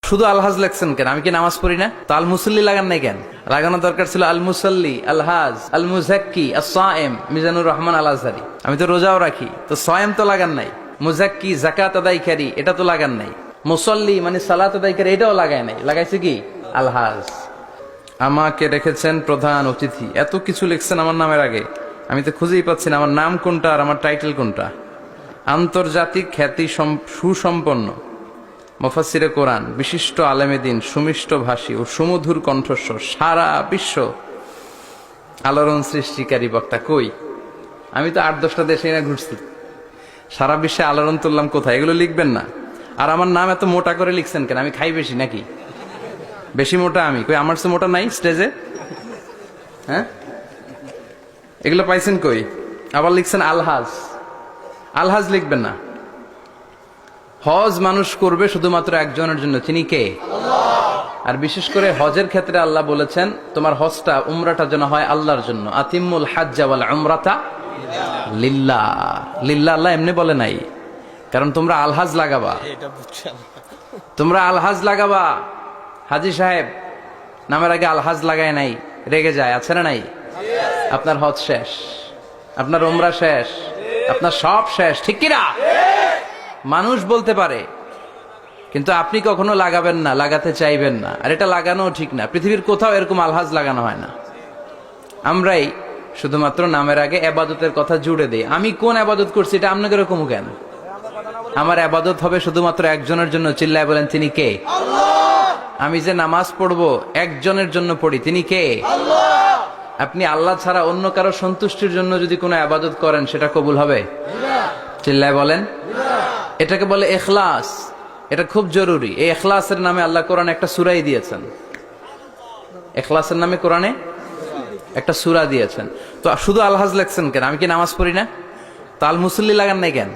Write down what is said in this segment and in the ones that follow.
শুধু আলহাজ লেখছেন কেন? আমি কি নামাজ পড়ি না? তো আল মুসল্লি লাগান নাই কেন? লাগানো দরকার ছিল আল মুসল্লি, আলহাজ, আল মুজাক্কি, আস-সায়েম, মিজানুর রহমান আল আজহারি। আমি তো রোজাও রাখি, তো সায়েম তো লাগান নাই। মুজাক্কি, যাকাত আদায়কারী, এটা তো লাগান নাই। মুসল্লি মানে সালাত আদায়কারী, এটাও লাগায় নাই। লাগাইছে কি? আলহাজ। আমাকে রেখেছেন প্রধান অতিথি, এত কিছু লিখছেন আমার নামের আগে, আমি তো খুঁজেই পাচ্ছি না আমার নাম কোনটা আর আমার টাইটেল কোনটা। আন্তর্জাতিক খ্যাতি সুসম্পন্ন মুফাসসিরে কোরআন, বিশিষ্ট আলেমে দ্বীন, সুমিষ্ট ভাষী ও সুমধুর কণ্ঠস্বর, সারা বিশ্ব আলোড়ন সৃষ্টিকারী বক্তা। কই? আমি তো 8-10টা দেশে না ঘুরছি, সারা বিশ্বে আলোড়ন তুললাম কোথায়? এগুলো লিখবেন না। আর আমার নাম এত মোটা করে লিখছেন কেন? আমি খাই বেশি নাকি? বেশি মোটা আমি? কই আমার চেয়ে মোটা নাই স্টেজে? হ্যাঁ, এগুলো পাইছেন কই? আবার লিখছেন আলহাজ। আলহাজ লিখবেন না। হজ মানুষ করবে শুধুমাত্র একজনের জন্য, তিনি কে? আর বিশেষ করে হজের ক্ষেত্রে আল্লাহ বলেছেন তোমার হজটা, উমরাটা যেন হয় আল্লাহর জন্য। আতিমুল হাজ্জা ওয়াল উমরাতা লিল্লাহ। লিল্লাহ আল্লাহ এমনি বলে নাই, কারণ তোমরা আলহাজ লাগাবা, তোমরা আলহাজ লাগাবা। হাজী সাহেব নামের আগে আলহাজ লাগায় নাই, রেগে যায়, আছে না নাই? আপনার হজ শেষ, আপনার উমরা শেষ, আপনার সব শেষ, ঠিক কিনা? মানুষ বলতে পারে, কিন্তু আপনি কখনো লাগাবেন না, লাগাতে চাইবেন না। আর এটা লাগানো ঠিক না। পৃথিবীর কোথাও এরকম আলহাজ লাগানো হয় না। আমরাই শুধুমাত্র নামের আগে আবাদতের কথা জুড়ে দেই। আমি কোন আবাদত করছি এটা আপনাকে এরকম কেন? আমার আবাদত হবে শুধুমাত্র একজনের জন্য। চিল্লায় বলেন, তিনি কে? আমি যে নামাজ পড়বো একজনের জন্য পড়ি, তিনি কে? আপনি আল্লাহ ছাড়া অন্য কারো সন্তুষ্টির জন্য যদি কোনো আবাদত করেন, সেটা কবুল হবে? চিল্লায় বলেন। এটাকে বলে ইখলাস। এটা খুব জরুরি। এই ইখলাসের নামে আল্লাহ কোরআনে একটা সূরাই দিয়েছেন। ইখলাসের নামে কোরআনে একটা সূরা দিয়েছেন। তো শুধু আলহাজ লেখছেন কেন? আমি কি নামাজ পড়ি না? তো আল মুসল্লি লাগান নাই কেন?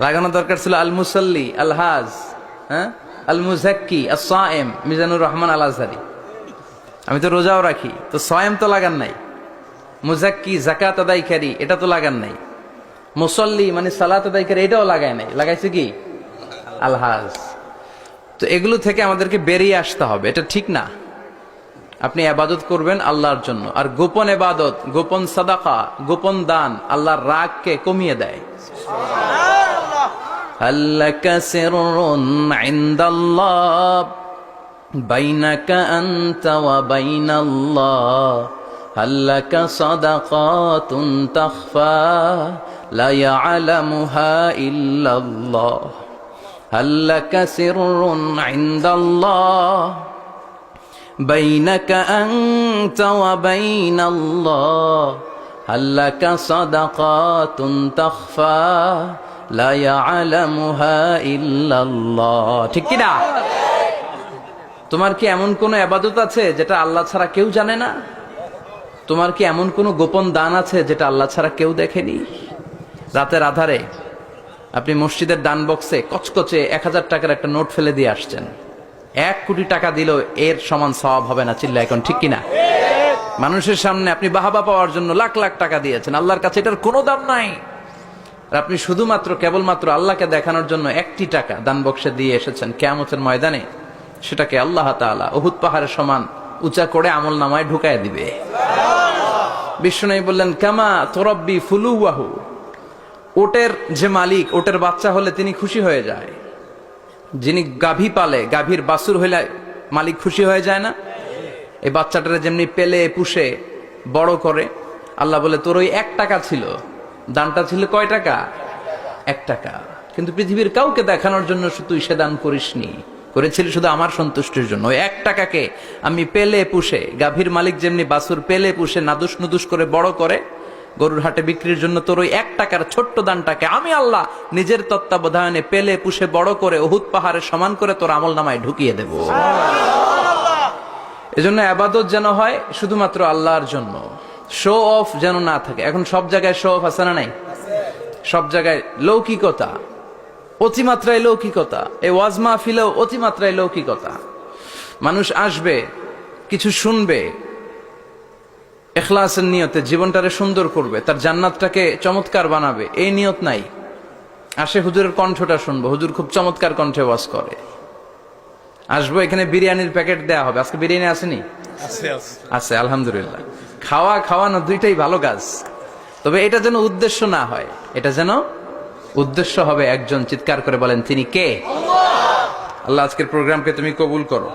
লাগানো দরকার ছিল আল মুসল্লি, আলহাজ, হ্যাঁ, আল মুজাক্কি, আস-সায়েম, মিজানুর রহমান আল আজহারি। আমি তো রোজাও রাখি, তো সায়েম তো লাগান নাই। মুজাক্কি, যাকাত আদায়কারী, এটা তো লাগান নাই। মুসল্লি মানে সালাত আদায়কারী, এটাও লাগায় নাই। লাগাইছে কি? আলহাজ। তো এগুলো থেকে আমাদেরকে বেরিয়ে আসতে হবে। এটা ঠিক না। আপনি ইবাদত করবেন আল্লাহর জন্য। আর গোপন ইবাদত, গোপন সাদাকা, গোপন দান আল্লাহর রাগকে কমিয়ে দেয়। আল্লাকা সিররুন ইনদাল্লাহ বাইনাকা আনতা ওয়া বাইনাল্লাহ, আল্লাকা সাদাকাতুন তাখফা লা ইয়ালামুহা ইল্লাল্লাহ, আল্লাকা সিররুন ইনদাল্লাহ বাইনাকা আনতা ওয়া বাইনাল্লাহ, আল্লাকা সাদাকাতুন তাখফা লা ইয়ালামুহা ইল্লাল্লাহ। ঠিক কি না? তোমার কি এমন কোন ইবাদত আছে যেটা আল্লাহ ছাড়া কেউ জানে না? তোমার কি এমন কোন গোপন দান আছে যেটা আল্লাহ ছাড়া কেউ দেখেনি? রাতের আধারে আপনি মসজিদের দান বক্সে কচকচে 1000 টাকার একটা নোট ফেলে দিয়ে আসছেন। 1 কোটি টাকা দিলেও এর সমান সওয়াব হবে না। চিল্লা এখন, ঠিক কিনা? মানুষের সামনে আপনি বাহাবা পাওয়ার জন্য লাখ লাখ টাকা দিয়েছেন, আল্লাহর কাছে এটার কোনো দাম নাই। আর আপনি শুধুমাত্র কেবলমাত্র আল্লাহকে দেখানোর জন্য 1টি টাকা দান বক্সে দিয়ে এসেছেন। কিয়ামতের ময়দানে সেটাকে আল্লাহ তাআলা উহুদ পাহাড়ের সমান উঁচা করে আমল নামায় ঢুকায় দিবে। বিষ্ণু বললেন, কামা তুরাব্বি ফুলুওয়াহু, ওটের যে মালিক, ওটের বাচ্চা হলে তিনি খুশি হয়ে যায়। যিনি গাভী পালে, গাভীর বাছুর হইলে মালিক খুশি হয়ে যায় না? এই বাচ্চাটারে যেমনি পেলে পুষে বড় করে, আল্লাহ বলে তোর ওই 1 টাকা ছিল, দানটা ছিল কয় টাকা? 1 টাকা। কিন্তু পৃথিবীর কাউকে দেখানোর জন্য তুই সে দান করিসনি, করেছিলি শুধু আমার সন্তুষ্টির জন্য। ওই 1 টাকাকে আমি পেলে পুষে, গাভীর মালিক যেমনি বাছুর পেলে পুষে নাদুস নুদুস করে বড় করে গরুর হাটে বিক্রির জন্য, তোর ওই 1 টাকার ছোট্ট দানটাকে আমি আল্লাহ নিজের তত্ত্বাবধানে পেলে পুষে বড় করে উহুদ পাহাড়ে সমান করে তোর আমল নামায় ঢুকিয়ে দেব। এজন্য ইবাদত যেন হয় শুধুমাত্র আল্লাহর জন্য, শো অফ যেন না থাকে। এখন সব জায়গায় শো অফ আছে না নাই? সব জায়গায় লৌকিকতা, অতিমাত্রায় লৌকিকতা। এই ওয়াজ মাহফিলেও অতিমাত্রায় লৌকিকতা। মানুষ আসবে, কিছু শুনবে, ইখলাসের নিয়তে জীবনটারে সুন্দর করবে, তার জান্নাতটাকে চমৎকার বানাবে, এই নিয়ত নাই। আসে হুজুরের কণ্ঠটা শুনবো, হুজুর খুব চমৎকার কণ্ঠে ওয়াজ করে, আসবো, এখানে বিরিয়ানির প্যাকেট দেওয়া হবে। আজকে বিরিয়ানি আসেনি? আছে, আলহামদুলিল্লাহ। খাওয়া খাওয়ানো দুইটাই ভালো কাজ, তবে এটা যেন উদ্দেশ্য না হয়। এটা যেন উদ্দেশ্য হবে একজন, চিৎকার করে বলেন তিনি কে? আল্লাহ আজকের প্রোগ্রামকে তুমি কবুল করো।